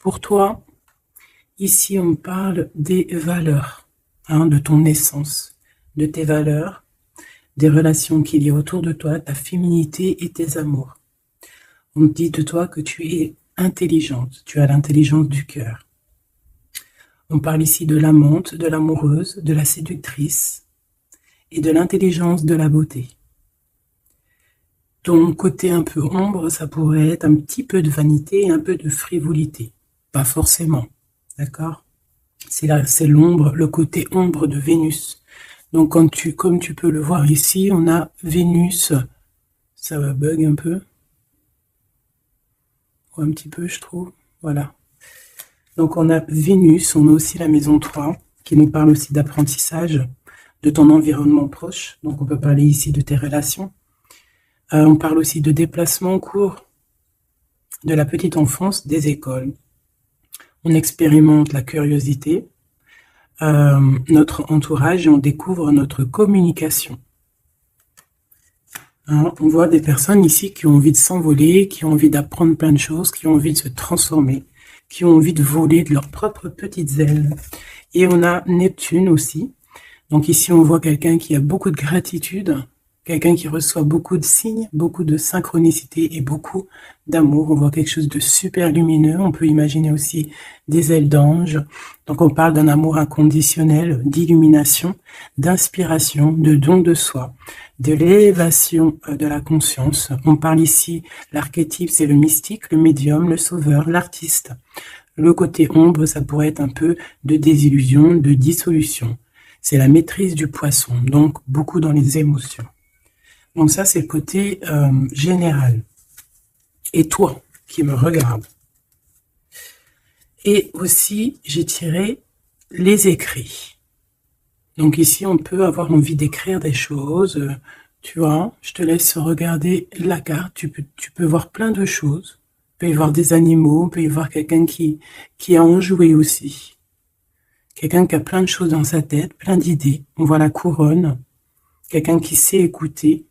Pour toi, ici on parle des valeurs, de ton essence, de tes valeurs, des relations qu'il y a autour de toi, ta féminité et tes amours. On te dit de toi que tu es intelligente, tu as l'intelligence du cœur. On parle ici de l'amante, de l'amoureuse, de la séductrice et de l'intelligence de la beauté. Ton côté un peu ombre, ça pourrait être un petit peu de vanité et un peu de frivolité. Pas forcément, d'accord? C'est l'ombre, le côté ombre de Vénus. Donc comme tu peux le voir ici, on a Vénus, ça va bug un peu, ou un petit peu je trouve, voilà. Donc on a Vénus, on a aussi la maison 3, qui nous parle aussi d'apprentissage, de ton environnement proche, donc on peut parler ici de tes relations. On parle aussi de déplacement au cours de la petite enfance, des écoles. On expérimente la curiosité, notre entourage, et on découvre notre communication. On voit des personnes ici qui ont envie de s'envoler, qui ont envie d'apprendre plein de choses, qui ont envie de se transformer, qui ont envie de voler de leurs propres petites ailes. Et on a Neptune aussi. Donc ici, on voit quelqu'un qui a beaucoup de gratitude, quelqu'un qui reçoit beaucoup de signes, beaucoup de synchronicité et beaucoup d'amour. On voit quelque chose de super lumineux. On peut imaginer aussi des ailes d'ange. Donc on parle d'un amour inconditionnel, d'illumination, d'inspiration, de don de soi, de l'élévation de la conscience. On parle ici, l'archétype, c'est le mystique, le médium, le sauveur, l'artiste. Le côté ombre, ça pourrait être un peu de désillusion, de dissolution. C'est la maîtrise du poisson, donc beaucoup dans les émotions. Donc ça, c'est le côté général. Et toi, qui me regarde. Et aussi, j'ai tiré les écrits. Donc ici, on peut avoir envie d'écrire des choses. Tu vois, je te laisse regarder la carte. Tu peux voir plein de choses. Il peut y voir des animaux, il peut y voir quelqu'un qui a enjoué aussi. Quelqu'un qui a plein de choses dans sa tête, plein d'idées. On voit la couronne. Quelqu'un qui sait écouter.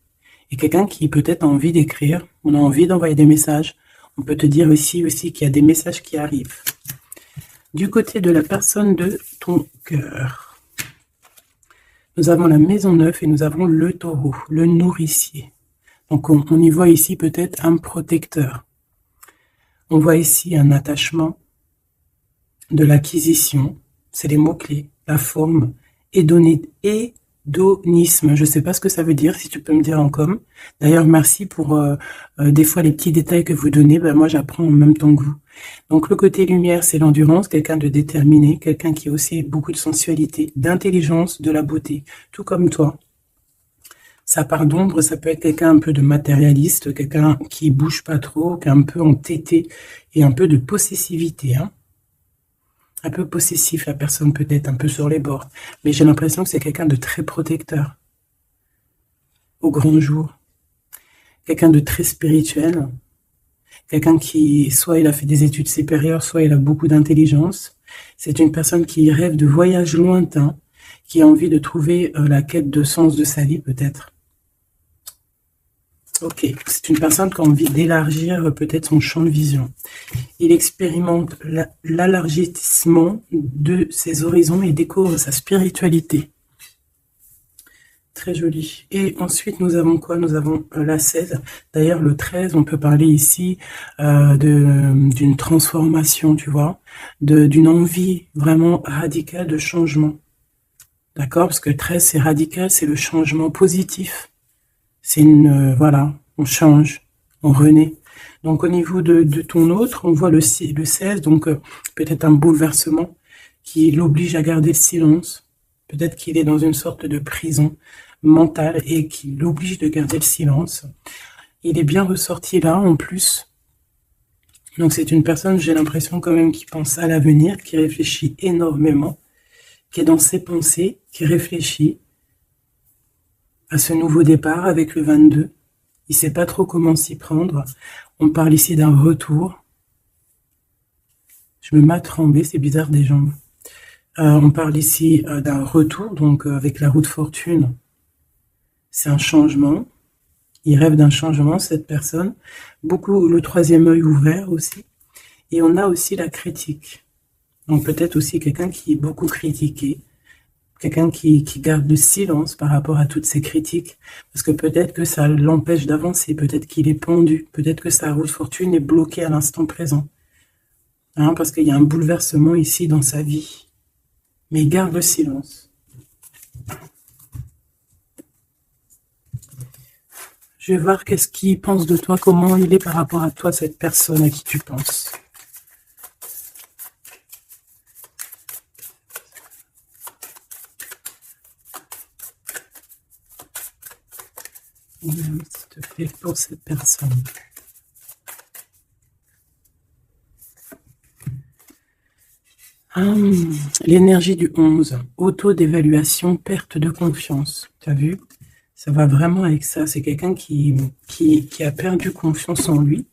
Et quelqu'un qui peut-être a envie d'écrire. On a envie d'envoyer des messages. On peut te dire ici aussi qu'il y a des messages qui arrivent. Du côté de la personne de ton cœur, nous avons la maison 9 et nous avons le taureau, le nourricier. Donc on y voit ici peut-être un protecteur. On voit ici un attachement, de l'acquisition, c'est les mots-clés, la forme, hédonisme. Je ne sais pas ce que ça veut dire, si tu peux me dire en com. D'ailleurs, merci pour des fois les petits détails que vous donnez. Moi, j'apprends en même temps que vous. Donc, le côté lumière, c'est l'endurance, quelqu'un de déterminé, quelqu'un qui a aussi beaucoup de sensualité, d'intelligence, de la beauté, tout comme toi. Sa part d'ombre, ça peut être quelqu'un un peu de matérialiste, quelqu'un qui bouge pas trop, qui est un peu entêté et un peu de possessivité, un peu possessif, la personne peut-être un peu sur les bords. Mais j'ai l'impression que c'est quelqu'un de très protecteur. Au grand jour. Quelqu'un de très spirituel. Quelqu'un qui, soit il a fait des études supérieures, soit il a beaucoup d'intelligence. C'est une personne qui rêve de voyages lointains, qui a envie de trouver la quête de sens de sa vie peut-être. Ok, c'est une personne qui a envie d'élargir peut-être son champ de vision. Il expérimente l'élargissement de ses horizons et découvre sa spiritualité. Très joli. Et ensuite, nous avons quoi? Nous avons la 16. D'ailleurs, le 13, on peut parler ici d'une transformation, tu vois, d'une envie vraiment radicale de changement. D'accord? Parce que le 13, c'est radical, c'est le changement positif. C'est voilà, on change, on renaît. Donc au niveau de ton autre, on voit le 16, donc peut-être un bouleversement qui l'oblige à garder le silence. Peut-être qu'il est dans une sorte de prison mentale et qui l'oblige de garder le silence. Il est bien ressorti là en plus. Donc c'est une personne, j'ai l'impression quand même, qui pense à l'avenir, qui réfléchit énormément, qui est dans ses pensées, qui réfléchit à ce nouveau départ avec le 22. Il ne sait pas trop comment s'y prendre. On parle ici d'un retour. Je me mets à trembler, c'est bizarre des jambes. On parle ici d'un retour, donc avec la roue de fortune. C'est un changement. Il rêve d'un changement, cette personne. Beaucoup le troisième œil ouvert aussi. Et on a aussi la critique. Donc peut-être aussi quelqu'un qui est beaucoup critiqué, quelqu'un qui garde le silence par rapport à toutes ces critiques, parce que peut-être que ça l'empêche d'avancer, peut-être qu'il est pendu, peut-être que sa roue de fortune est bloquée à l'instant présent, hein, parce qu'il y a un bouleversement ici dans sa vie. Mais il garde le silence. Je vais voir qu'est-ce qu'il pense de toi, comment il est par rapport à toi, cette personne à qui tu penses. S'il te plaît, pour cette personne. L'énergie du 11, auto-d'évaluation, perte de confiance. Tu as vu? Ça va vraiment avec ça. C'est quelqu'un qui a perdu confiance en lui.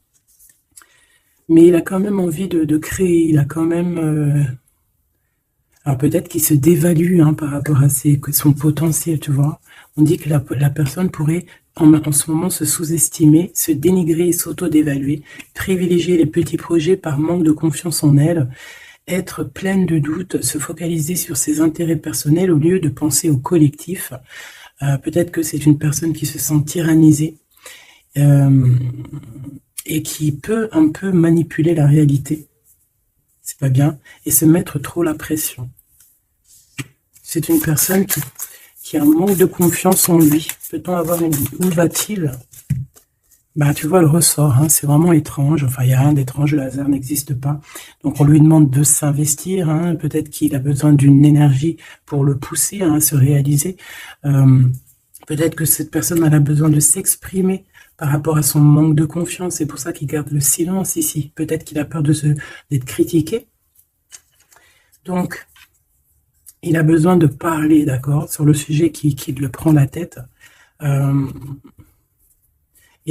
Mais il a quand même envie de créer. Il a quand même... alors peut-être qu'il se dévalue hein, par rapport à son potentiel, tu vois. On dit que la personne pourrait en ce moment se sous-estimer, se dénigrer et s'auto-dévaluer, privilégier les petits projets par manque de confiance en elle, être pleine de doutes, se focaliser sur ses intérêts personnels au lieu de penser au collectif. Peut-être que c'est une personne qui se sent tyrannisée et qui peut un peu manipuler la réalité. C'est pas bien. Et se mettre trop la pression. C'est une personne qui a un manque de confiance en lui. Peut-on avoir une... Où va-t-il? Bah, tu vois, le ressort, hein, c'est vraiment étrange. Enfin, il n'y a rien d'étrange, le hasard n'existe pas. Donc, on lui demande de s'investir. Hein, peut-être qu'il a besoin d'une énergie pour le pousser hein, à se réaliser. Peut-être que cette personne elle a besoin de s'exprimer par rapport à son manque de confiance. C'est pour ça qu'il garde le silence ici. Peut-être qu'il a peur d'être critiqué. Donc, il a besoin de parler, d'accord, sur le sujet qui le prend la tête.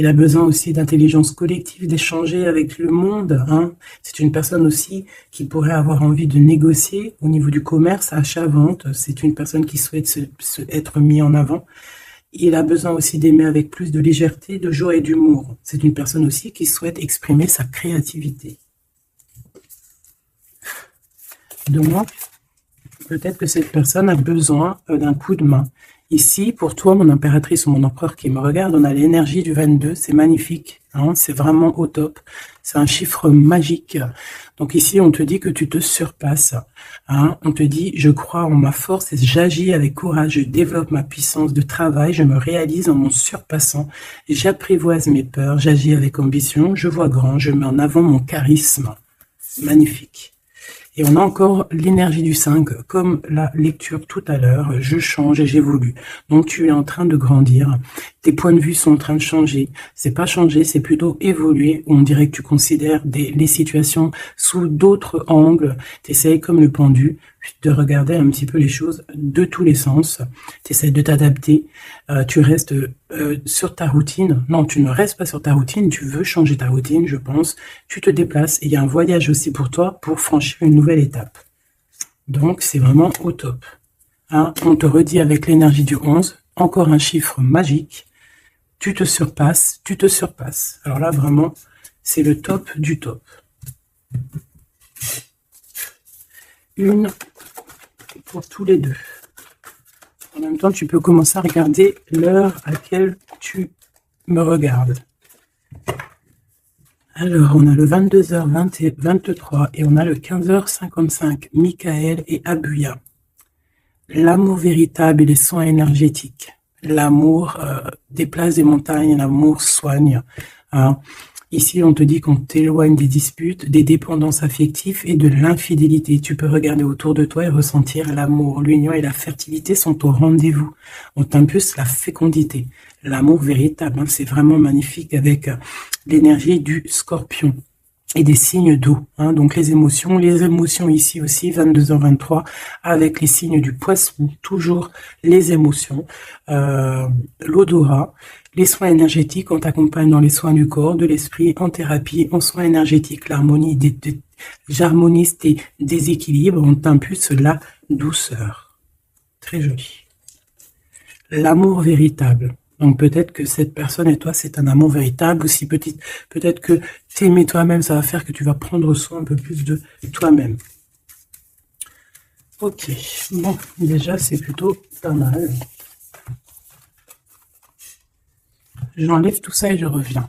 Il a besoin aussi d'intelligence collective, d'échanger avec le monde. Hein. C'est une personne aussi qui pourrait avoir envie de négocier au niveau du commerce, achat-vente. C'est une personne qui souhaite être mise en avant. Il a besoin aussi d'aimer avec plus de légèreté, de joie et d'humour. C'est une personne aussi qui souhaite exprimer sa créativité. Donc, peut-être que cette personne a besoin d'un coup de main. Ici, pour toi, mon impératrice ou mon empereur qui me regarde, on a l'énergie du 22, c'est magnifique, hein, c'est vraiment au top, c'est un chiffre magique. Donc ici, on te dit que tu te surpasses, hein, on te dit, je crois en ma force et j'agis avec courage, je développe ma puissance de travail, je me réalise en mon surpassant, j'apprivoise mes peurs, j'agis avec ambition, je vois grand, je mets en avant mon charisme. Magnifique. Et on a encore l'énergie du 5, comme la lecture tout à l'heure, je change et j'évolue. Donc tu es en train de grandir, tes points de vue sont en train de changer. C'est pas changer, c'est plutôt évoluer. On dirait que tu considères les situations sous d'autres angles. Tu essayes comme le pendu de regarder un petit peu les choses de tous les sens. Tu essayes de t'adapter, tu restes sur ta routine. Non, tu ne restes pas sur ta routine, tu veux changer ta routine, je pense. Tu te déplaces et il y a un voyage aussi pour toi pour franchir une nouvelle étape. Donc, c'est vraiment au top. Hein, on te redit avec l'énergie du 11, encore un chiffre magique. Tu te surpasses, tu te surpasses. Alors là, vraiment, c'est le top du top. Une pour tous les deux. En même temps, tu peux commencer à regarder l'heure à laquelle tu me regardes. Alors, on a le 22h23 et on a le 15h55, Michael et Abuya. L'amour véritable et les soins énergétiques. L'amour déplace des montagnes, l'amour soigne. Hein. Ici, on te dit qu'on t'éloigne des disputes, des dépendances affectives et de l'infidélité. Tu peux regarder autour de toi et ressentir l'amour. L'union et la fertilité sont au rendez-vous. On t'impulse la fécondité. L'amour véritable, hein, c'est vraiment magnifique avec l'énergie du scorpion et des signes d'eau. Hein, donc les émotions ici aussi, 22h23, avec les signes du poisson, toujours les émotions, l'odorat, les soins énergétiques, on t'accompagne dans les soins du corps, de l'esprit, en thérapie, en soins énergétiques, l'harmonie, j'harmonise tes déséquilibres, on t'impulse la douceur. Très joli. L'amour véritable. Donc peut-être que cette personne et toi, c'est un amour véritable, ou si peut-être que t'aimer toi-même, ça va faire que tu vas prendre soin un peu plus de toi-même. Ok, bon, déjà c'est plutôt pas mal. J'enlève tout ça et je reviens.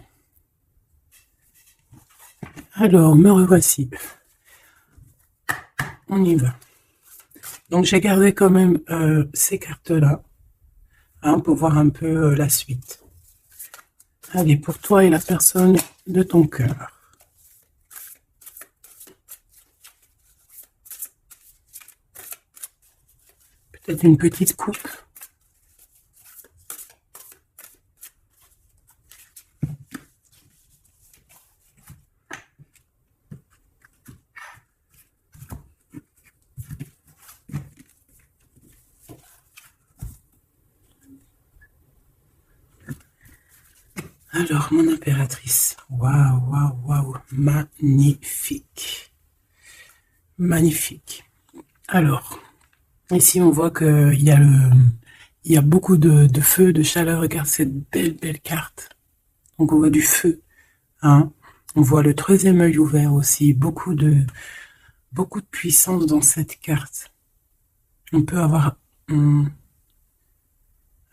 Alors, me revoici. On y va. Donc j'ai gardé quand même ces cartes-là, hein, pour voir un peu la suite. Allez, pour toi et la personne de ton cœur. Peut-être une petite coupe. Alors, mon impératrice. Waouh, waouh, waouh. Magnifique. Magnifique. Alors, ici, on voit qu'il y a il y a beaucoup de feu, de chaleur. Regarde cette belle, belle carte. Donc, on voit du feu, hein. On voit le troisième œil ouvert aussi. Beaucoup de puissance dans cette carte. On peut avoir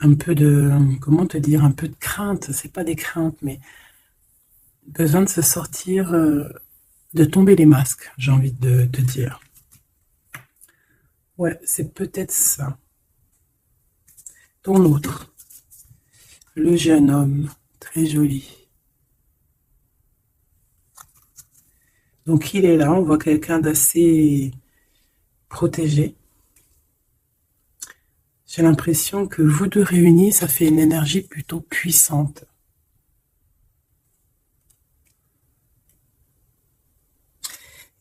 un peu de, comment te dire, un peu de crainte. C'est pas des craintes, mais besoin de se sortir, de tomber les masques, j'ai envie de te dire. Ouais, c'est peut-être ça. Ton autre, le jeune homme, très joli. Donc il est là, on voit quelqu'un d'assez protégé. J'ai l'impression que vous deux réunis, ça fait une énergie plutôt puissante.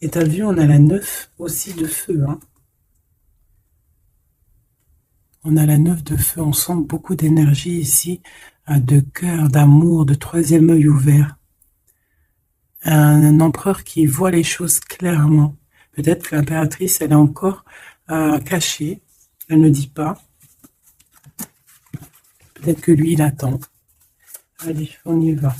Et t'as vu, on a la 9 aussi de feu, hein. On a la 9 de feu, on sent beaucoup d'énergie ici, de cœur, d'amour, de troisième œil ouvert. Un empereur qui voit les choses clairement. Peut-être que l'impératrice, elle est encore cachée, elle ne dit pas. Peut-être que lui, il attend. Allez, on y va.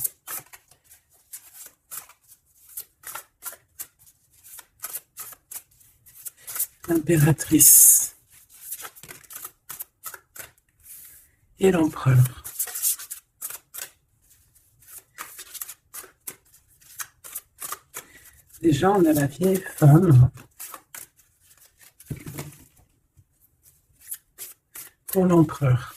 L'impératrice. Et l'empereur. Déjà, on a la vieille femme. Pour l'empereur.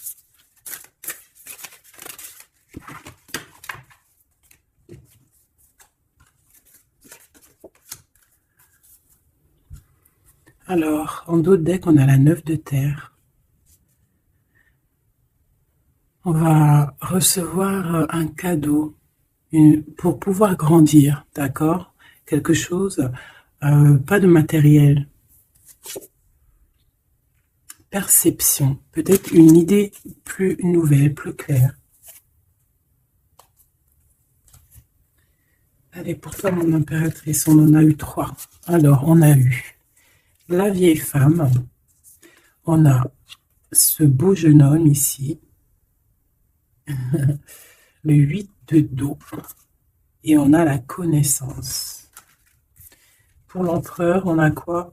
Alors, en d'autres decks, on a la 9 de terre. On va recevoir un cadeau pour pouvoir grandir, d'accord? Quelque chose, pas de matériel. Perception, peut-être une idée plus nouvelle, plus claire. Allez, pour toi, mon impératrice, on en a eu 3. Alors, on a eu la vieille femme, on a ce beau jeune homme ici, le 8 de dos, et on a la connaissance. Pour l'empereur, on a quoi?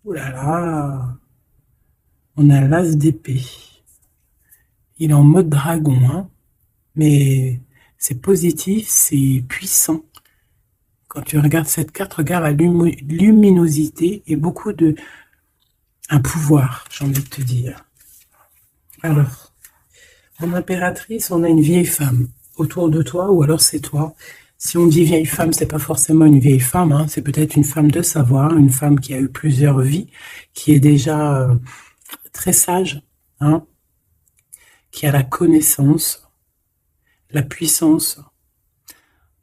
Ouh là là, on a l'as d'épée. Il est en mode dragon, hein, mais c'est positif, c'est puissant. Quand tu regardes cette carte, regarde la luminosité et beaucoup un pouvoir, j'ai envie de te dire. Alors, en impératrice, on a une vieille femme autour de toi, ou alors c'est toi. Si on dit vieille femme, c'est pas forcément une vieille femme, hein, c'est peut-être une femme de savoir, une femme qui a eu plusieurs vies, qui est déjà très sage, hein, qui a la connaissance, la puissance.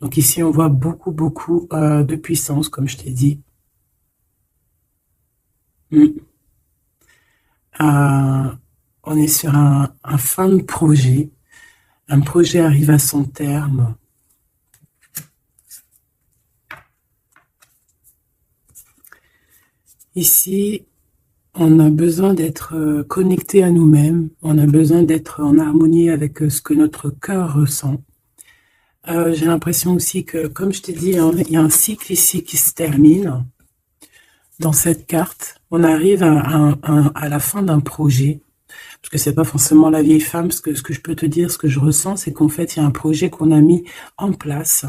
Donc ici, on voit beaucoup de puissance, comme je t'ai dit. On est sur un fin de projet. Un projet arrive à son terme. Ici, On a besoin d'être connecté à nous-mêmes, on a besoin d'être en harmonie avec ce que notre cœur ressent. J'ai l'impression aussi que, comme je t'ai dit, hein, il y a un cycle ici qui se termine. Dans cette carte, on arrive à la fin d'un projet, parce que c'est pas forcément la vieille femme, parce que ce que je peux te dire, ce que je ressens, c'est qu'en fait, il y a un projet qu'on a mis en place,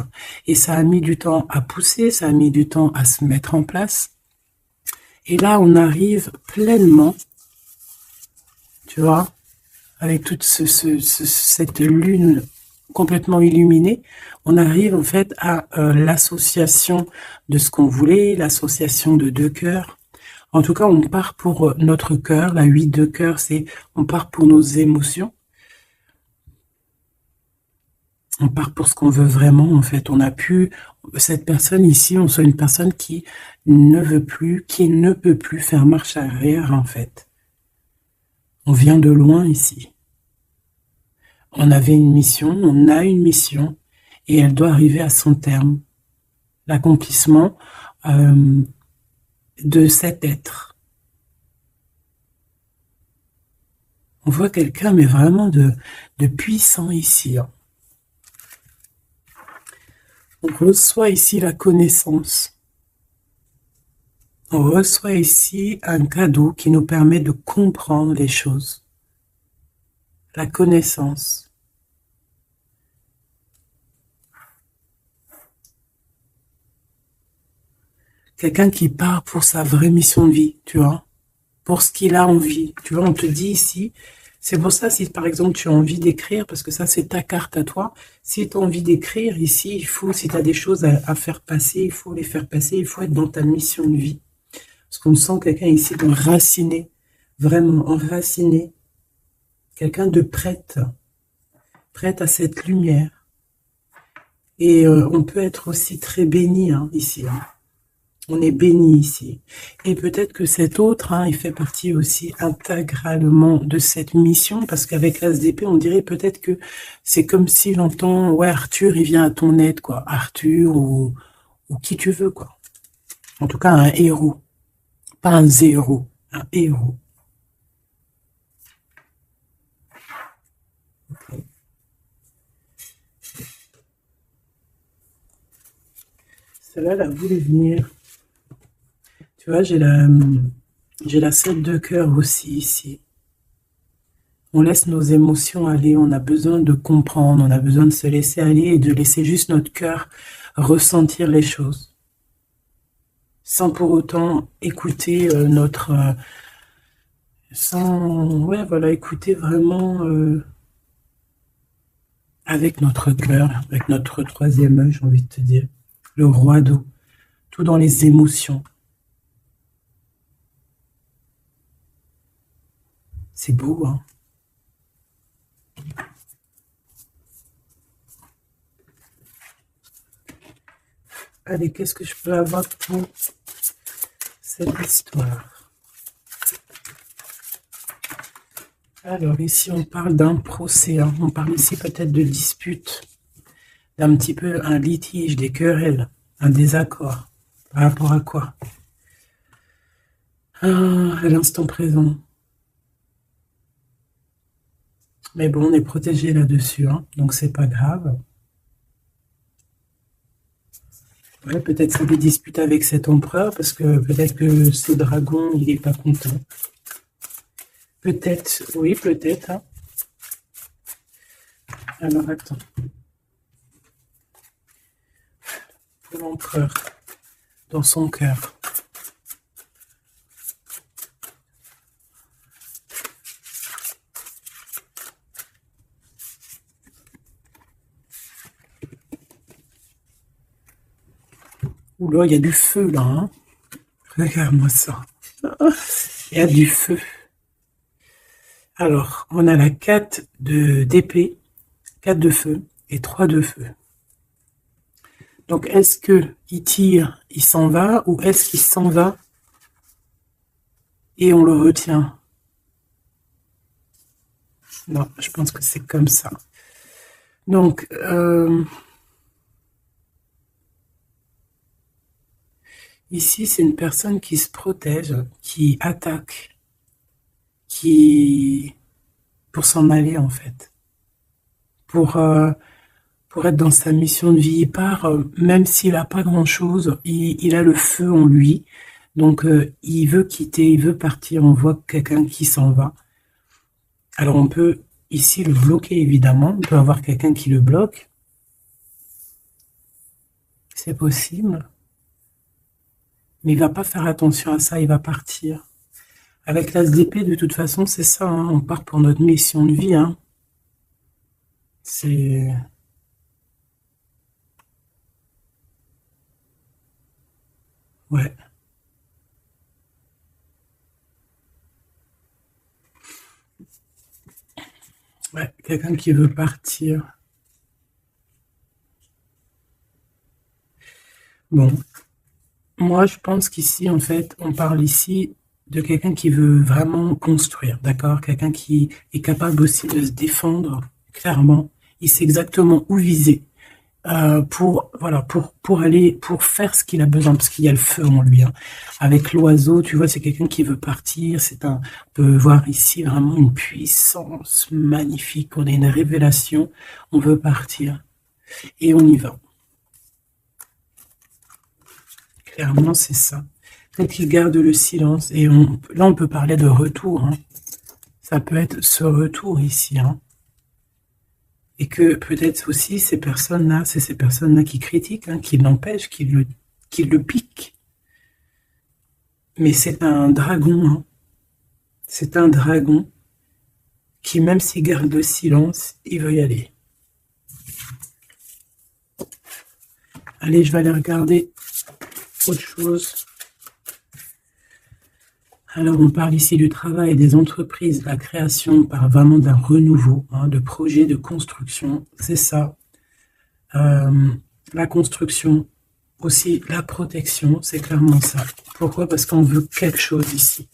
et ça a mis du temps à pousser, ça a mis du temps à se mettre en place. Et là, on arrive pleinement, tu vois, avec toute cette lune complètement illuminée, on arrive en fait à l'association de ce qu'on voulait, l'association de deux cœurs. En tout cas, on part pour notre cœur. La 8 de cœur, c'est on part pour nos émotions. On part pour ce qu'on veut vraiment, en fait. On a pu, cette personne ici, on soit une personne qui ne veut plus, qui ne peut plus faire marche arrière, en fait. On vient de loin ici. On avait une mission, on a une mission, et elle doit arriver à son terme. L'accomplissement de cet être. On voit quelqu'un, mais vraiment de puissant ici. Hein. On reçoit ici la connaissance. On reçoit ici un cadeau qui nous permet de comprendre les choses. La connaissance. Quelqu'un qui part pour sa vraie mission de vie, tu vois, pour ce qu'il a envie. Tu vois, on te dit ici, c'est pour ça, si par exemple tu as envie d'écrire, parce que ça c'est ta carte à toi, si tu as envie d'écrire ici, il faut, si tu as des choses à faire passer, il faut les faire passer, il faut être dans ta mission de vie. Parce qu'on sent quelqu'un ici d'enraciné, vraiment enraciné, quelqu'un de prête à cette lumière. Et on peut être aussi très béni hein, ici. Hein. On est béni ici. Et peut-être que cet autre, hein, il fait partie aussi intégralement de cette mission, parce qu'avec l'As d'épée, on dirait peut-être que c'est comme si l'entend, ouais, Arthur, il vient à ton aide, quoi. Arthur ou qui tu veux, quoi. En tout cas, un héros. Pas un zéro, un héros. Okay. Celle-là, elle a voulu venir. Tu vois, j'ai la 7 de cœur aussi ici. On laisse nos émotions aller, on a besoin de comprendre, on a besoin de se laisser aller et de laisser juste notre cœur ressentir les choses. Sans pour autant écouter ouais, voilà, écouter vraiment avec notre cœur, avec notre troisième œil, j'ai envie de te dire. Le roi d'eau, tout dans les émotions. C'est beau, hein. Allez, qu'est-ce que je peux avoir pour cette histoire? Alors, ici, on parle d'un procès. Hein. On parle ici peut-être de dispute, d'un petit peu un litige, des querelles, un désaccord. Par rapport à quoi? Ah, à l'instant présent. Mais bon, on est protégé là-dessus, hein, donc c'est pas grave. Ouais, peut-être c'est des disputes avec cet empereur, parce que peut-être que ce dragon, il est pas content. Peut-être, oui, peut-être. Hein. Alors, attends. Pour l'empereur, dans son cœur. Oula, il y a du feu là. Hein. Regarde-moi ça. Il y a du feu. Alors, on a la 4 d'épée, 4 de feu et 3 de feu. Donc, est-ce qu'il tire, il s'en va, ou est-ce qu'il s'en va et on le retient? Non, je pense que c'est comme ça. Donc, ici, c'est une personne qui se protège, qui attaque pour s'en aller en fait, pour, pour être dans sa mission de vie. Il part, même s'il a pas grand-chose, il a le feu en lui, donc il veut quitter, il veut partir. On voit quelqu'un qui s'en va. Alors on peut ici le bloquer évidemment, on peut avoir quelqu'un qui le bloque, c'est possible, mais il va pas faire attention à ça, il va partir. Avec l'as d'épée, de toute façon, c'est ça, hein, on part pour notre mission de vie, hein. C'est... Ouais, ouais, quelqu'un qui veut partir. Bon, moi je pense qu'ici, en fait, on parle ici de quelqu'un qui veut vraiment construire, d'accord? Quelqu'un qui est capable aussi de se défendre, clairement. Il sait exactement où viser. Pour voilà pour faire ce qu'il a besoin parce qu'il y a le feu en lui, hein. Avec l'oiseau, tu vois, c'est quelqu'un qui veut partir. On peut voir ici vraiment une puissance magnifique. On a une révélation. On veut partir et on y va. Clairement, c'est ça. Peut-être qu'il garde le silence et là on peut parler de retour, hein. Ça peut être ce retour ici, hein. Et que peut-être aussi ces personnes-là, c'est ces personnes-là qui critiquent, hein, qui l'empêchent, qui le piquent. Mais c'est un dragon, hein. C'est un dragon qui, même s'il garde le silence, il veut y aller. Allez, je vais aller regarder autre chose. Alors, on parle ici du travail des entreprises, la création, on parle vraiment d'un renouveau, hein, de projet de construction, c'est ça. La construction, aussi la protection, c'est clairement ça. Pourquoi? Parce qu'on veut quelque chose ici.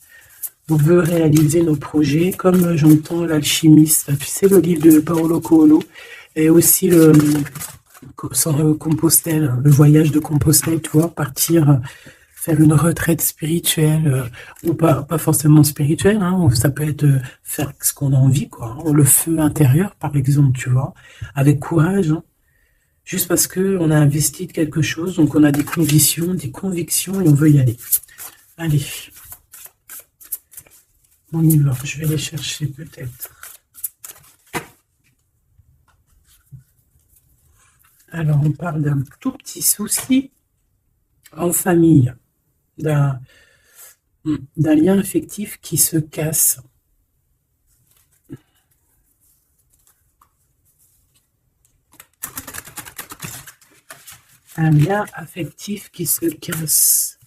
On veut réaliser nos projets, comme j'entends l'alchimiste, tu sais, le livre de Paolo Coelho, et aussi Compostelle, le voyage de Compostelle, tu vois, partir faire une retraite spirituelle, ou pas forcément spirituelle, hein, ou ça peut être faire ce qu'on a envie, quoi, hein, le feu intérieur, par exemple, tu vois, avec courage, hein, juste parce que on a investi de quelque chose, donc on a des conditions, des convictions, et on veut y aller. Allez, on y va, je vais les chercher peut-être. Alors, on parle d'un tout petit souci en famille, d'un lien affectif qui se casse. Un lien affectif qui se casse.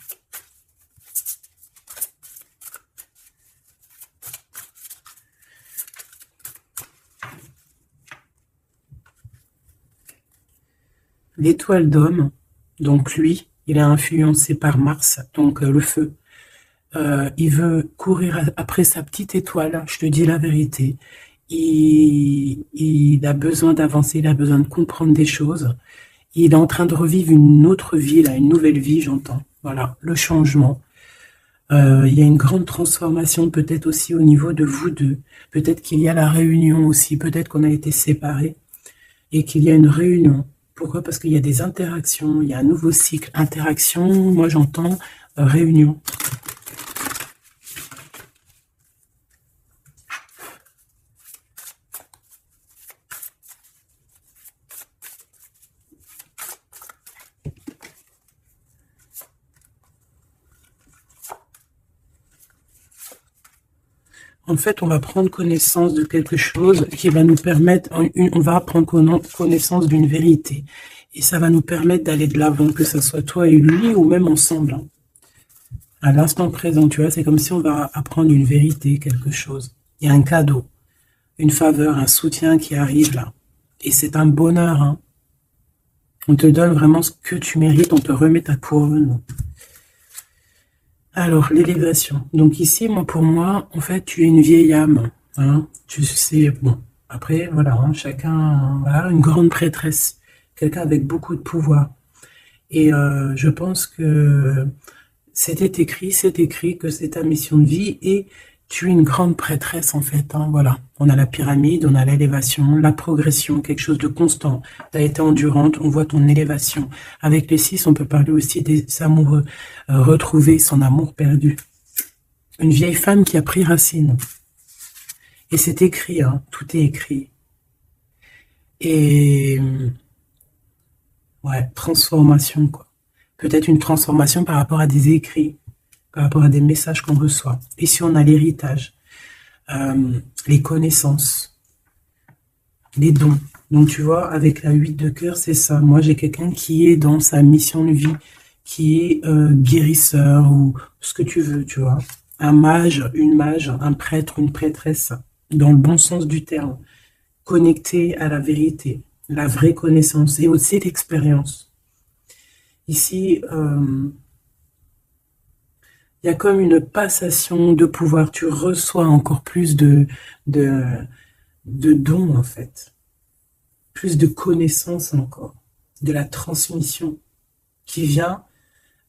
L'étoile d'homme, donc lui, il est influencé par Mars, donc le feu. Il veut courir après sa petite étoile, je te dis la vérité. Il a besoin d'avancer, il a besoin de comprendre des choses. Il est en train de revivre une autre vie, là, une nouvelle vie, j'entends. Voilà, le changement. Il y a une grande transformation peut-être aussi au niveau de vous deux. Peut-être qu'il y a la réunion aussi, peut-être qu'on a été séparés et qu'il y a une réunion. Pourquoi? Parce qu'il y a des interactions, il y a un nouveau cycle. Interaction, moi j'entends réunion. En fait, on va prendre connaissance de quelque chose qui va nous permettre, on va prendre connaissance d'une vérité. Et ça va nous permettre d'aller de l'avant, que ce soit toi et lui, ou même ensemble, hein. À l'instant présent, tu vois, c'est comme si on va apprendre une vérité, quelque chose. Il y a un cadeau, une faveur, un soutien qui arrive là. Et c'est un bonheur, hein. On te donne vraiment ce que tu mérites, on te remet ta couronne. Alors, l'élévation. Donc ici, moi, pour moi, en fait, tu es une vieille âme, hein. Tu sais, bon, après, voilà, hein, chacun, voilà, une grande prêtresse, quelqu'un avec beaucoup de pouvoir. Et je pense que c'est écrit que c'est ta mission de vie et Tu es une grande prêtresse en fait, hein, voilà. On a la pyramide, on a l'élévation, la progression, quelque chose de constant. Tu as été endurante, on voit ton élévation. Avec les 6, on peut parler aussi des amoureux, retrouver son amour perdu. Une vieille femme qui a pris racine. Et c'est écrit, hein, tout est écrit. Et ouais, transformation, quoi. Peut-être une transformation par rapport à des écrits, par rapport à des messages qu'on reçoit. Ici, on a l'héritage, les connaissances, les dons. Donc, tu vois, avec la 8 de cœur, c'est ça. Moi, j'ai quelqu'un qui est dans sa mission de vie, qui est guérisseur ou ce que tu veux, tu vois. Un mage, un prêtre, une prêtresse, dans le bon sens du terme, connecté à la vérité, la vraie connaissance et aussi l'expérience. Ici, il y a comme une passation de pouvoir. Tu reçois encore plus de dons, en fait. Plus de connaissances encore. De la transmission qui vient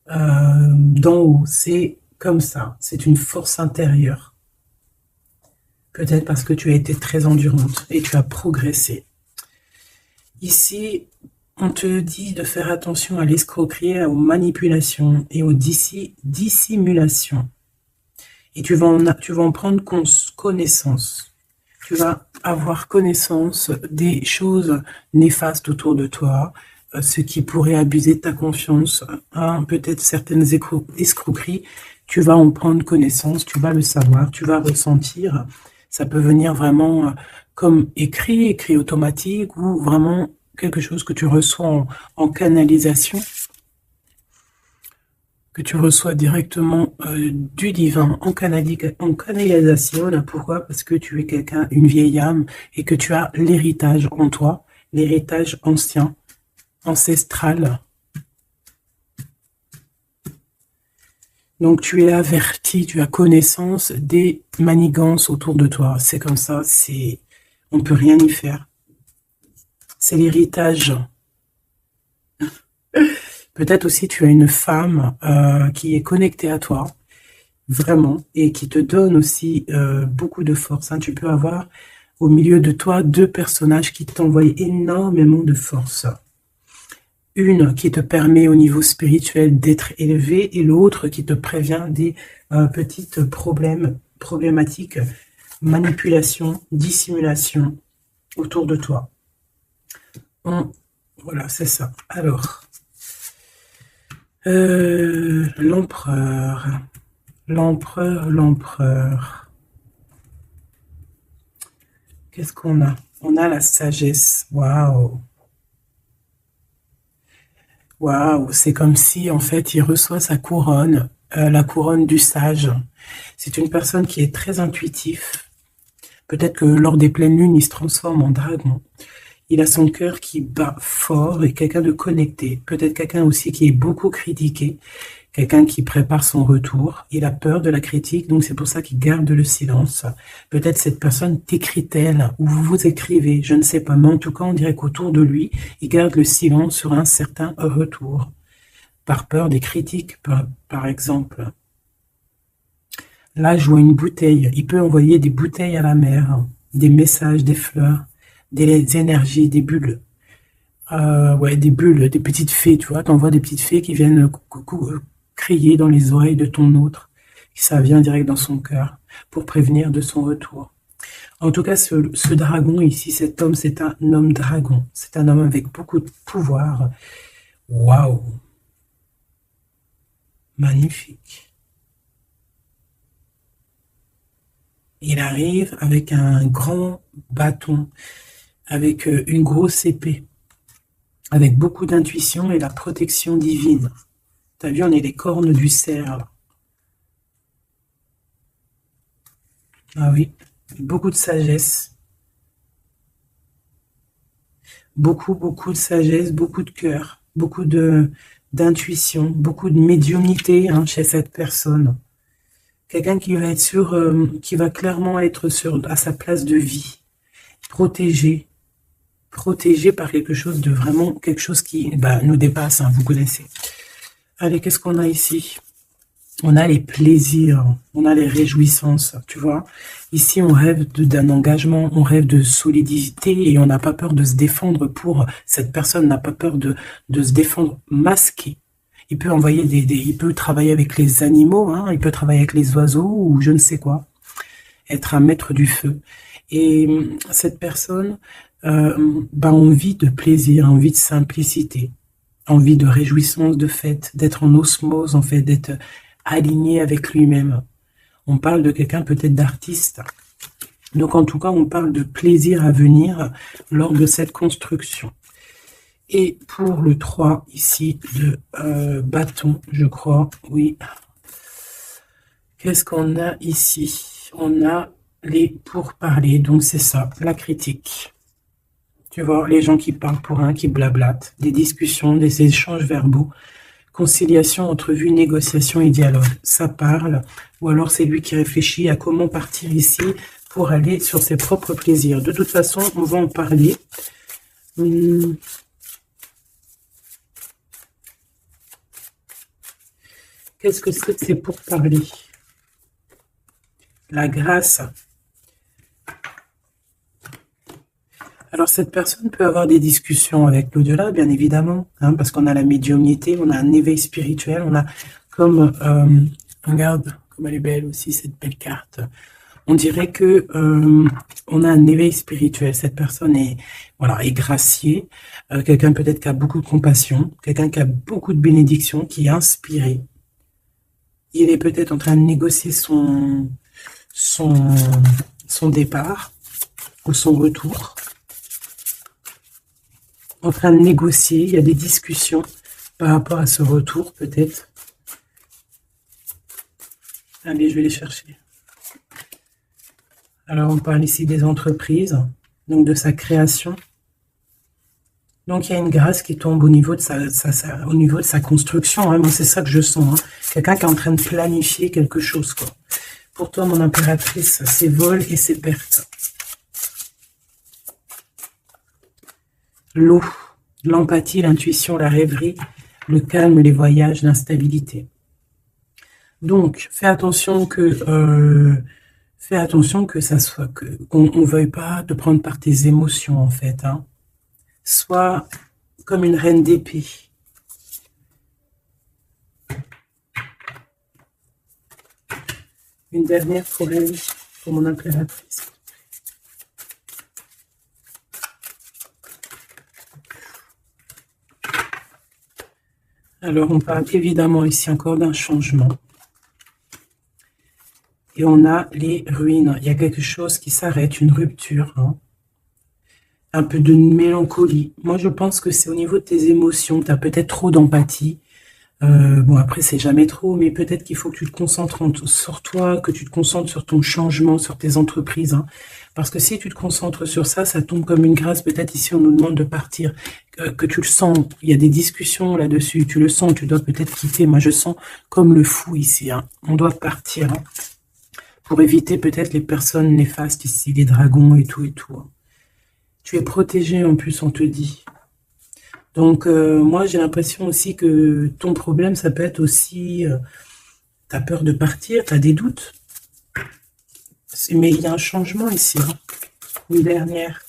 d'en haut. C'est comme ça. C'est une force intérieure. Peut-être parce que tu as été très endurante et tu as progressé. Ici, on te dit de faire attention à l'escroquerie, aux manipulations et aux dissimulations. Et tu vas en prendre connaissance. Tu vas avoir connaissance des choses néfastes autour de toi, ce qui pourrait abuser de ta confiance, hein, peut-être certaines escroqueries. Tu vas en prendre connaissance, tu vas le savoir, tu vas ressentir. Ça peut venir vraiment comme écrit automatique ou vraiment quelque chose que tu reçois en canalisation, que tu reçois directement du divin en canalisation. Là, pourquoi? Parce que tu es quelqu'un, une vieille âme, et que tu as l'héritage en toi, l'héritage ancien, ancestral. Donc tu es averti, tu as connaissance des manigances autour de toi. C'est comme ça, on ne peut rien y faire. C'est l'héritage. Peut-être aussi tu as une femme qui est connectée à toi, vraiment, et qui te donne aussi beaucoup de force. Hein. Tu peux avoir au milieu de toi 2 personnages qui t'envoient énormément de force. Une qui te permet au niveau spirituel d'être élevé et l'autre qui te prévient des petites problématiques, manipulation, dissimulation autour de toi. Voilà, c'est ça. Alors, l'empereur. Qu'est-ce qu'on a? On a la sagesse. Waouh! Waouh! C'est comme si, en fait, il reçoit sa couronne, la couronne du sage. C'est une personne qui est très intuitif. Peut-être que lors des pleines lunes, il se transforme en dragon. Il a son cœur qui bat fort et quelqu'un de connecté. Peut-être quelqu'un aussi qui est beaucoup critiqué. Quelqu'un qui prépare son retour. Il a peur de la critique, donc c'est pour ça qu'il garde le silence. Peut-être cette personne t'écrit-elle ou vous vous écrivez, je ne sais pas. Mais en tout cas, on dirait qu'autour de lui, il garde le silence sur un certain retour. Par peur des critiques, par exemple. Là, je vois une bouteille. Il peut envoyer des bouteilles à la mer, des messages, des fleurs, des énergies, des bulles. Ouais, des bulles, des petites fées, tu vois. T'envoies des petites fées qui viennent crier dans les oreilles de ton autre. Et ça vient direct dans son cœur pour prévenir de son retour. En tout cas, ce dragon ici, cet homme, c'est un homme dragon. C'est un homme avec beaucoup de pouvoir. Waouh! Magnifique. Il arrive avec un grand bâton, avec une grosse épée, avec beaucoup d'intuition et la protection divine. T'as vu, on est les cornes du cerf. Là. Ah oui, beaucoup de sagesse. Beaucoup de sagesse, beaucoup de cœur, beaucoup d'intuition, beaucoup de médiumnité hein, chez cette personne. Quelqu'un qui va être qui va clairement être à sa place de vie, protégé par quelque chose de vraiment, quelque chose qui nous dépasse, hein, vous connaissez. Allez, qu'est-ce qu'on a ici? on a les plaisirs, on a les réjouissances, tu vois. Ici, on rêve d'un engagement, on rêve de solidité et on n'a pas peur de se défendre pour... Cette personne n'a pas peur de se défendre masqué. Il peut envoyer il peut travailler avec les animaux, hein, il peut travailler avec les oiseaux ou je ne sais quoi. Être un maître du feu. Et cette personne a envie de plaisir, envie de simplicité, envie de réjouissance, de fête, d'être en osmose, en fait, d'être aligné avec lui-même. On parle de quelqu'un peut-être d'artiste. Donc en tout cas, on parle de plaisir à venir lors de cette construction. Et pour le 3 ici de bâton, je crois, oui. Qu'est-ce qu'on a ici? On a les pourparlers, donc c'est ça, la critique. Tu vois, les gens qui parlent pour un, qui blablatent, des discussions, des échanges verbaux, conciliation, entrevue, négociation et dialogue. Ça parle, ou alors c'est lui qui réfléchit à comment partir ici pour aller sur ses propres plaisirs. De toute façon, on va en parler. Qu'est-ce que c'est pour parler? La grâce. Alors, cette personne peut avoir des discussions avec l'au-delà, bien évidemment, hein, parce qu'on a la médiumnité, on a un éveil spirituel, on a comme, regarde, comme elle est belle aussi, cette belle carte. On dirait que on a un éveil spirituel. Cette personne est, voilà, est graciée, quelqu'un peut-être qui a beaucoup de compassion, quelqu'un qui a beaucoup de bénédiction, qui est inspiré. Il est peut-être en train de négocier son départ ou son retour. En train de négocier, il y a des discussions par rapport à ce retour, peut-être. Allez, je vais les chercher. Alors, on parle ici des entreprises, donc de sa création. Donc, il y a une grâce qui tombe au niveau de sa construction. Hein. Moi, c'est ça que je sens. Hein. Quelqu'un qui est en train de planifier quelque chose, quoi. Pour toi, mon impératrice, c'est vol et c'est perte. L'eau, l'empathie, l'intuition, la rêverie, le calme, les voyages, l'instabilité. Donc, fais attention que ça soit qu'on ne veuille pas te prendre par tes émotions, en fait. Hein. Sois comme une reine d'épée. Une dernière pour elle, pour mon impératrice. Alors, on parle évidemment ici encore d'un changement. Et on a les ruines. Il y a quelque chose qui s'arrête, une rupture. Hein. Un peu de mélancolie. Moi, je pense que c'est au niveau de tes émotions. Tu as peut-être trop d'empathie. Bon, après, c'est jamais trop, mais peut-être qu'il faut que tu te concentres sur toi, que tu te concentres sur ton changement, sur tes entreprises. Hein. Parce que si tu te concentres sur ça, ça tombe comme une grâce. Peut-être ici, on nous demande de partir, que tu le sens. Il y a des discussions là-dessus. Tu le sens, tu dois peut-être quitter. Moi, je sens comme le fou ici. Hein. On doit partir. Hein. Pour éviter peut-être les personnes néfastes ici, les dragons et tout et tout. Hein. Tu es protégé en plus, on te dit. Donc, moi, j'ai l'impression aussi que ton problème, ça peut être aussi... tu as peur de partir, tu as des doutes. Mais il y a un changement ici. Hein. Une dernière.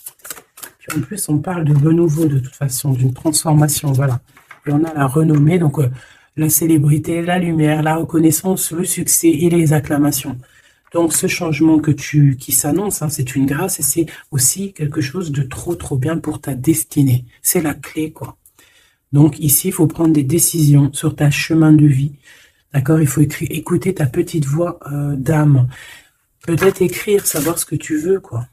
Puis en plus, on parle de renouveau de toute façon, d'une transformation, voilà. Et on a la renommée, donc la célébrité, la lumière, la reconnaissance, le succès et les acclamations. Donc, ce changement qui s'annonce, hein, c'est une grâce et c'est aussi quelque chose de trop, trop bien pour ta destinée. C'est la clé, quoi. Donc, ici, il faut prendre des décisions sur ta chemin de vie. D'accord? Il faut écouter ta petite voix d'âme. Peut-être écrire, savoir ce que tu veux, quoi.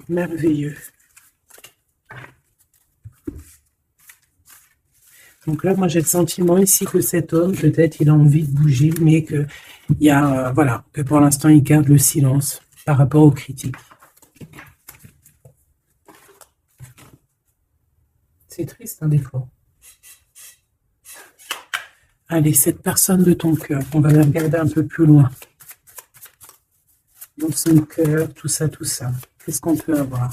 Merveilleux. Donc là, moi, j'ai le sentiment ici que cet homme, peut-être, il a envie de bouger, mais que il y a, voilà, que pour l'instant, il garde le silence par rapport aux critiques. C'est triste, hein, des fois. Allez, cette personne de ton cœur, on va la regarder un peu plus loin. Dans son cœur, tout ça, tout ça. Qu'est-ce qu'on peut avoir?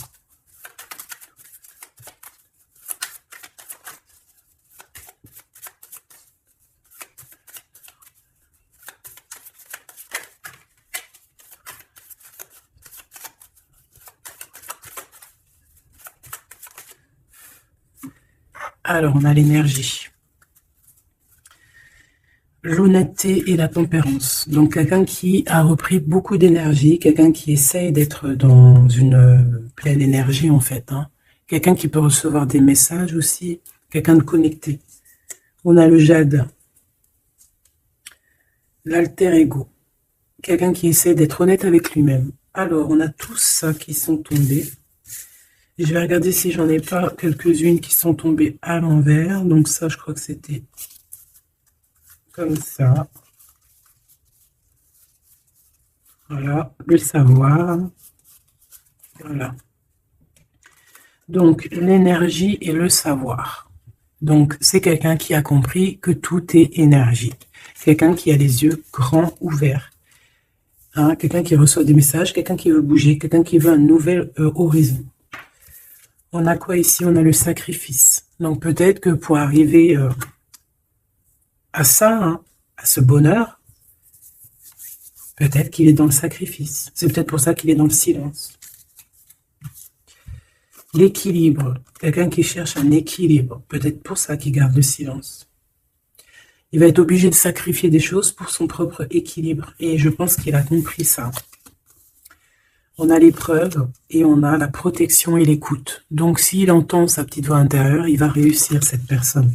Alors, on a l'énergie, l'honnêteté et la tempérance. Donc, quelqu'un qui a repris beaucoup d'énergie, quelqu'un qui essaye d'être dans une pleine énergie, en fait. Hein. Quelqu'un qui peut recevoir des messages aussi, quelqu'un de connecté. On a le jade, l'alter ego, quelqu'un qui essaie d'être honnête avec lui-même. Alors, on a tous ça qui sont tombés. Je vais regarder si j'en ai pas quelques-unes qui sont tombées à l'envers. Donc ça, je crois que c'était comme ça. Voilà, le savoir. Voilà. Donc, l'énergie et le savoir. Donc, c'est quelqu'un qui a compris que tout est énergie. Quelqu'un qui a les yeux grands ouverts. Hein, quelqu'un qui reçoit des messages, quelqu'un qui veut bouger, quelqu'un qui veut un nouvel horizon. On a quoi ici? On a le sacrifice. Donc, peut-être que pour arriver à ça, hein, à ce bonheur, peut-être qu'il est dans le sacrifice. C'est peut-être pour ça qu'il est dans le silence. L'équilibre. Quelqu'un qui cherche un équilibre. Peut-être pour ça qu'il garde le silence. Il va être obligé de sacrifier des choses pour son propre équilibre. Et je pense qu'il a compris ça. On a l'épreuve et on a la protection et l'écoute. Donc, s'il entend sa petite voix intérieure, il va réussir, cette personne.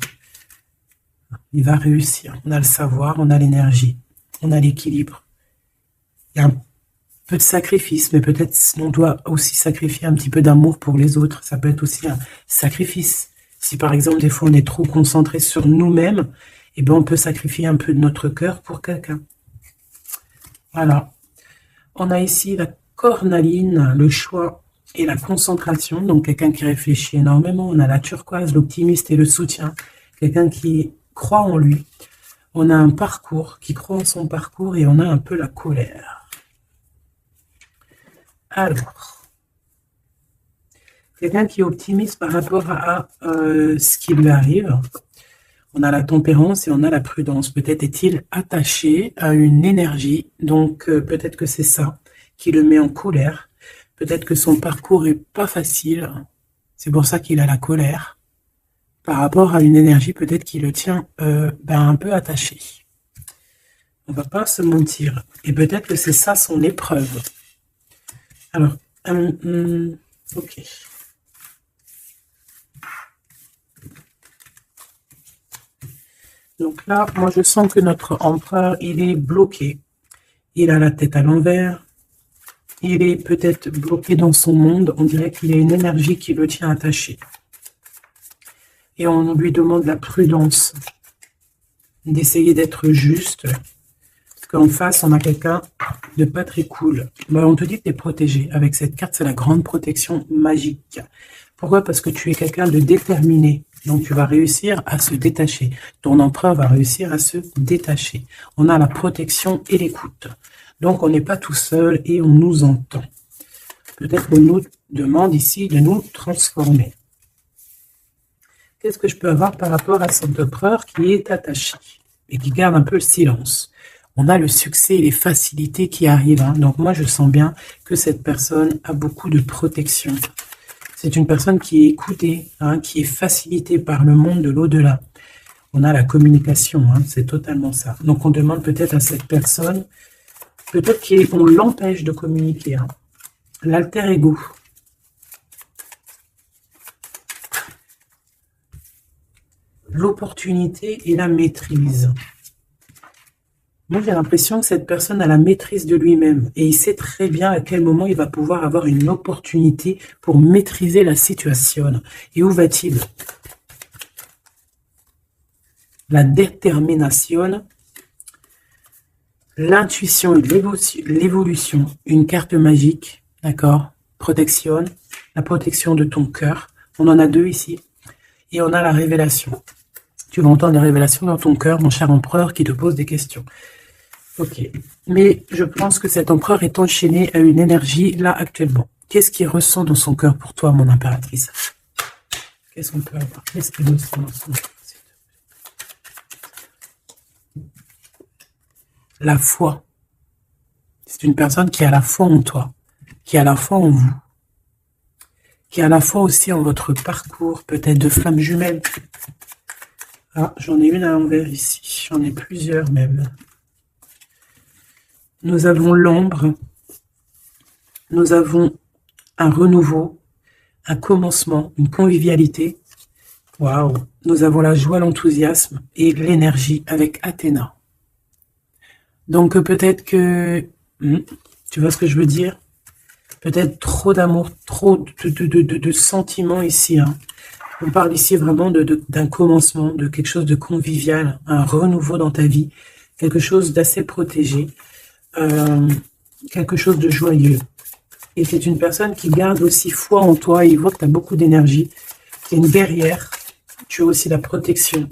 Il va réussir. On a le savoir, on a l'énergie, on a l'équilibre. Il y a un peu de sacrifice, mais peut-être on doit aussi sacrifier un petit peu d'amour pour les autres. Ça peut être aussi un sacrifice. Si par exemple, des fois, on est trop concentré sur nous-mêmes, eh ben, on peut sacrifier un peu de notre cœur pour quelqu'un. Voilà. On a ici la cornaline, le choix et la concentration. Donc, quelqu'un qui réfléchit énormément. On a la turquoise, l'optimiste et le soutien. Quelqu'un qui croit en lui. On a un parcours, qui croit en son parcours, et on a un peu la colère. Alors, quelqu'un qui est optimiste par rapport à ce qui lui arrive. On a la tempérance et on a la prudence. Peut-être est-il attaché à une énergie, donc peut-être que c'est ça qui le met en colère. Peut-être que son parcours est pas facile. C'est pour ça qu'il a la colère. Par rapport à une énergie, peut-être qui le tient un peu attaché. On va pas se mentir. Et peut-être que c'est ça son épreuve. Alors, ok. Donc là, moi je sens que notre empereur, il est bloqué. Il a la tête à l'envers. Il est peut-être bloqué dans son monde. On dirait qu'il y a une énergie qui le tient attaché. Et on lui demande la prudence, d'essayer d'être juste. Parce qu'en face, on a quelqu'un de pas très cool. Ben, on te dit que tu es protégé. Avec cette carte, c'est la grande protection magique. Pourquoi? Parce que tu es quelqu'un de déterminé. Donc, tu vas réussir à se détacher. Ton empereur va réussir à se détacher. On a la protection et l'écoute. Donc, on n'est pas tout seul et on nous entend. Peut-être qu'on nous demande ici de nous transformer. Qu'est-ce que je peux avoir par rapport à cet empereur qui est attaché et qui garde un peu le silence? On a le succès et les facilités qui arrivent. Hein. Donc, moi, je sens bien que cette personne a beaucoup de protection. C'est une personne qui est écoutée, hein, qui est facilitée par le monde de l'au-delà. On a la communication, hein, c'est totalement ça. Donc, on demande peut-être à cette personne, peut-être qu'on l'empêche de communiquer. Hein. L'alter ego. L'opportunité et la maîtrise. Moi, j'ai l'impression que cette personne a la maîtrise de lui-même et il sait très bien à quel moment il va pouvoir avoir une opportunité pour maîtriser la situation. Et où va-t-il? La détermination, l'intuition et l'évolution. Une carte magique, d'accord? Protection, la protection de ton cœur. On en a deux ici. Et on a la révélation. Tu vas entendre des révélations dans ton cœur, mon cher empereur, qui te pose des questions. Ok. Mais je pense que cet empereur est enchaîné à une énergie, là, actuellement. Qu'est-ce qu'il ressent dans son cœur pour toi, mon impératrice? Qu'est-ce qu'on peut avoir? Qu'est-ce qu'il ressent dans son cœur? La foi. C'est une personne qui a la foi en toi, qui a la foi en vous, qui a la foi aussi en votre parcours, peut-être de flamme jumelle. Ah, j'en ai une à l'envers ici. J'en ai plusieurs même. Nous avons l'ombre. Nous avons un renouveau, un commencement, une convivialité. Waouh! Nous avons la joie, l'enthousiasme et l'énergie avec Athéna. Donc peut-être que... tu vois ce que je veux dire? Peut-être trop d'amour, trop de sentiments ici. Hein. On parle ici vraiment d'un commencement, de quelque chose de convivial, un renouveau dans ta vie, quelque chose d'assez protégé, quelque chose de joyeux. Et c'est une personne qui garde aussi foi en toi, il voit que tu as beaucoup d'énergie, tu es une guerrière, tu as aussi la protection.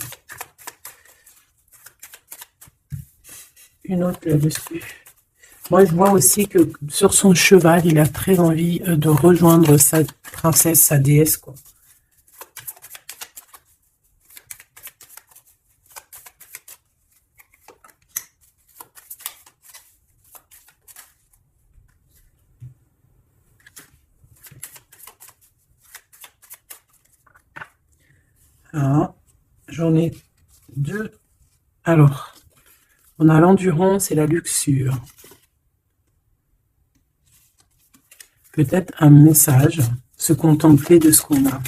Une autre là-dessus. Moi, je vois aussi que sur son cheval, il a très envie de rejoindre sa princesse, sa déesse, quoi. Ah, j'en ai deux. Alors, on a l'endurance et la luxure. Peut-être un message, se contempler de ce qu'on a.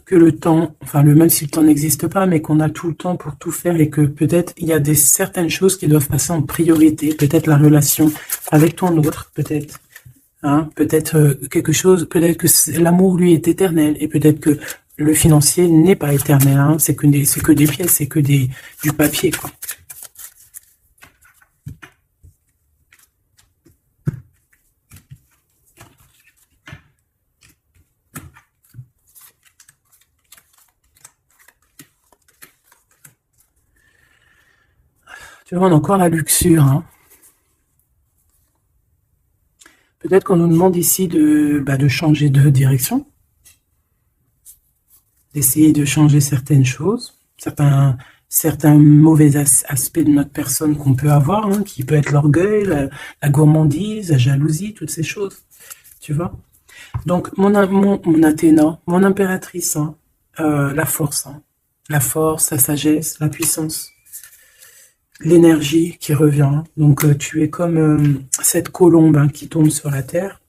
Que le temps, enfin même si le temps n'existe pas, mais qu'on a tout le temps pour tout faire et que peut-être il y a certaines choses qui doivent passer en priorité. Peut-être la relation avec ton autre, peut-être. Hein, peut-être quelque chose, peut-être que l'amour lui est éternel et peut-être que le financier n'est pas éternel. Hein, c'est que des pièces, c'est que du papier, quoi. Tu vois, on a encore la luxure. Hein. Peut-être qu'on nous demande ici de changer de direction, d'essayer de changer certaines choses, certains mauvais aspects de notre personne qu'on peut avoir, hein, qui peut être l'orgueil, la gourmandise, la jalousie, toutes ces choses, tu vois. Donc, mon Athéna, mon impératrice, hein, la force, la sagesse, la puissance, l'énergie qui revient. Donc, tu es comme cette colombe, hein, qui tombe sur la terre.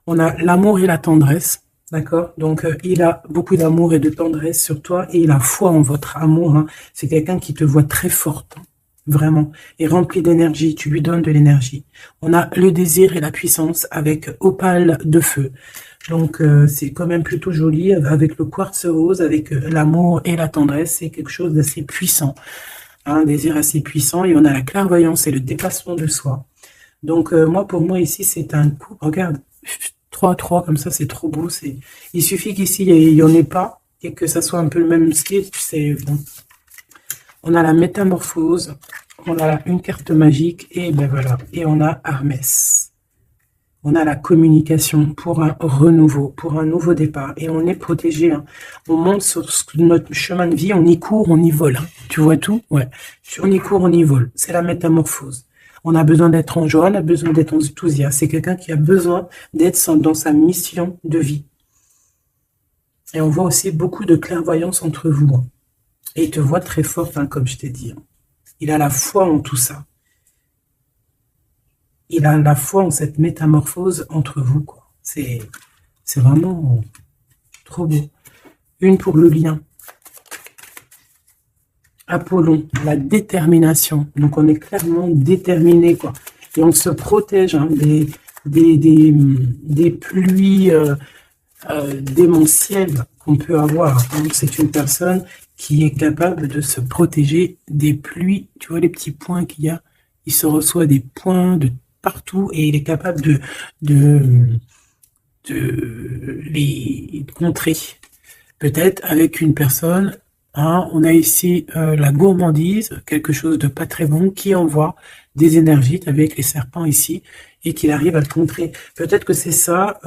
On a l'amour et la tendresse, d'accord? Donc, il a beaucoup d'amour et de tendresse sur toi et il a foi en votre amour. Hein. C'est quelqu'un qui te voit très forte, hein, vraiment, et rempli d'énergie. Tu lui donnes de l'énergie. On a le désir et la puissance avec opale de feu. Donc, c'est quand même plutôt joli avec le quartz rose, avec l'amour et la tendresse. C'est quelque chose d'assez puissant. Un désir assez puissant, et on a la clairvoyance et le dépassement de soi. Donc, pour moi, ici, c'est un coup, regarde, 3-3, comme ça, c'est trop beau. Il suffit qu'ici, il n'y en ait pas, et que ça soit un peu le même style, c'est bon. On a la métamorphose, on a une carte magique, et ben voilà, et on a Hermès. On a la communication pour un renouveau, pour un nouveau départ. Et on est protégé. Hein. On monte sur notre chemin de vie, on y court, on y vole. Hein. Tu vois tout? Ouais. On y court, on y vole. C'est la métamorphose. On a besoin d'être en joie, on a besoin d'être enthousiaste. C'est quelqu'un qui a besoin d'être dans sa mission de vie. Et on voit aussi beaucoup de clairvoyance entre vous. Hein. Et il te voit très forte, hein, comme je t'ai dit. Hein. Il a la foi en tout ça. Il a la foi en cette métamorphose entre vous, quoi. C'est vraiment trop beau. Une pour le lien. Apollon, la détermination. Donc on est clairement déterminé, quoi. Et on se protège, hein, des pluies démentielles qu'on peut avoir. Donc c'est une personne qui est capable de se protéger des pluies. Tu vois les petits points qu'il y a? Il se reçoit des points de partout et il est capable de les contrer. Peut-être avec une personne, hein, on a ici la gourmandise, quelque chose de pas très bon, qui envoie des énergies avec les serpents ici et qu'il arrive à le contrer. Peut-être que c'est ça,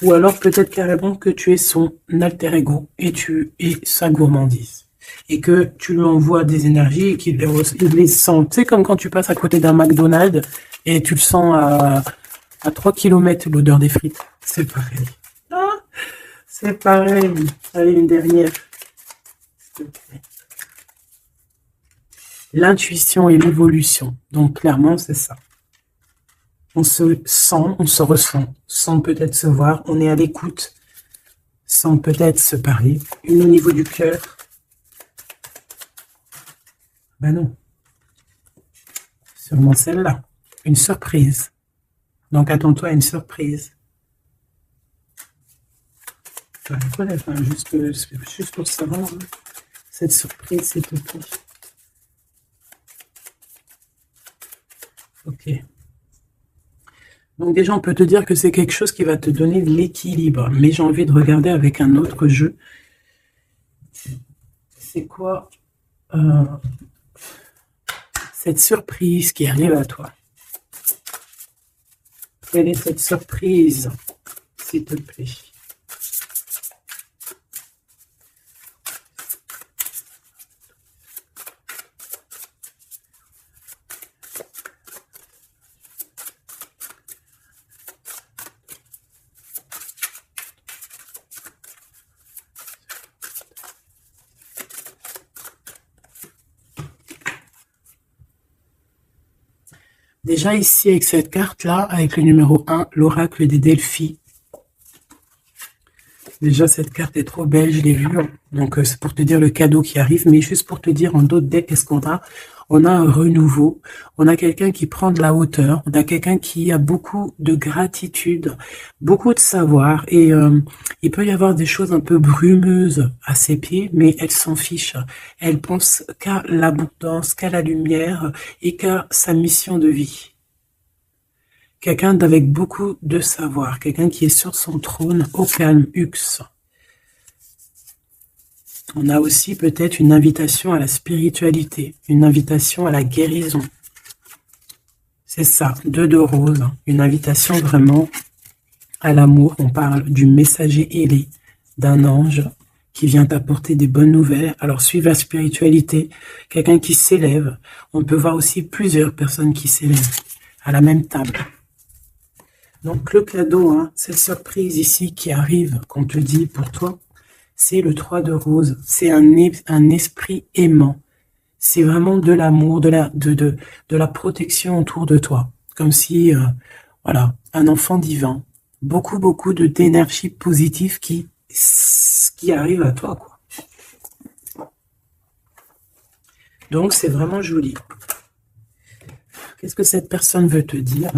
ou alors peut-être carrément que tu es son alter ego et tu es sa gourmandise. Et que tu lui envoies des énergies et qu'il les sent. C'est comme quand tu passes à côté d'un McDonald's et tu le sens à 3 km l'odeur des frites. C'est pareil. Ah, c'est pareil. Allez, une dernière. L'intuition et l'évolution. Donc, clairement, c'est ça. On se sent, on se ressent, sans peut-être se voir. On est à l'écoute, sans peut-être se parler. Une au niveau du cœur. Ben non. Sûrement celle-là. Une surprise. Donc, attends-toi à une surprise. Voilà, enfin, juste pour savoir, hein, cette surprise, s'il te plaît. Ok. Donc déjà, on peut te dire que c'est quelque chose qui va te donner de l'équilibre. Mais j'ai envie de regarder avec un autre jeu. C'est quoi cette surprise qui arrive à toi? Quelle est cette surprise, s'il te plaît? Déjà ici, avec cette carte-là, avec le numéro 1, l'oracle des Delphi. Déjà, cette carte est trop belle, je l'ai vue. Donc, c'est pour te dire le cadeau qui arrive. Mais juste pour te dire, en d'autres decks, qu'est-ce qu'on a? On a un renouveau. On a quelqu'un qui prend de la hauteur. On a quelqu'un qui a beaucoup de gratitude, beaucoup de savoir. Et il peut y avoir des choses un peu brumeuses à ses pieds, mais elle s'en fiche. Elle pense qu'à l'abondance, qu'à la lumière et qu'à sa mission de vie. Quelqu'un d'avec beaucoup de savoir, quelqu'un qui est sur son trône, au calme, Hux. On a aussi peut-être une invitation à la spiritualité, une invitation à la guérison. C'est ça, 2 de rose, une invitation vraiment à l'amour. On parle du messager ailé, d'un ange qui vient t'apporter des bonnes nouvelles. Alors, suivre la spiritualité, quelqu'un qui s'élève. On peut voir aussi plusieurs personnes qui s'élèvent à la même table. Donc, le cadeau, hein, cette surprise ici qui arrive, qu'on te dit pour toi, c'est le 3 de rose. C'est un esprit aimant. C'est vraiment de l'amour, de la protection autour de toi. Comme si, voilà, un enfant divin. Beaucoup d'énergie positive qui arrive à toi, quoi. Donc, c'est vraiment joli. Qu'est-ce que cette personne veut te dire ?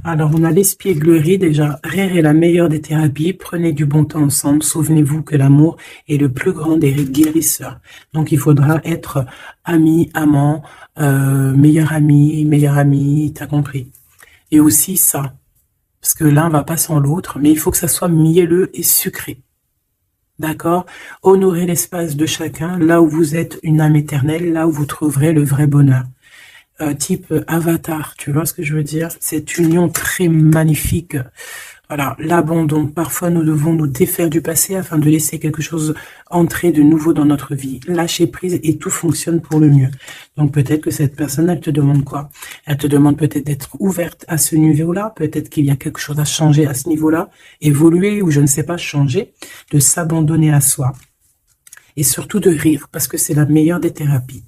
Alors, on a l'espièglerie déjà. Rire est la meilleure des thérapies. Prenez du bon temps ensemble. Souvenez-vous que l'amour est le plus grand des guérisseurs. Donc, il faudra être ami, amant, meilleur ami, t'as compris. Et aussi ça, parce que l'un va pas sans l'autre, mais il faut que ça soit mielleux et sucré. D'accord? Honorez l'espace de chacun, là où vous êtes une âme éternelle, là où vous trouverez le vrai bonheur. Type avatar, tu vois ce que je veux dire? Cette union très magnifique. Voilà, l'abandon. Parfois, nous devons nous défaire du passé afin de laisser quelque chose entrer de nouveau dans notre vie. Lâcher prise et tout fonctionne pour le mieux. Donc, peut-être que cette personne, elle te demande quoi? Elle te demande peut-être d'être ouverte à ce niveau-là. Peut-être qu'il y a quelque chose à changer à ce niveau-là. Évoluer ou je ne sais pas, changer. De s'abandonner à soi. Et surtout de rire, parce que c'est la meilleure des thérapies.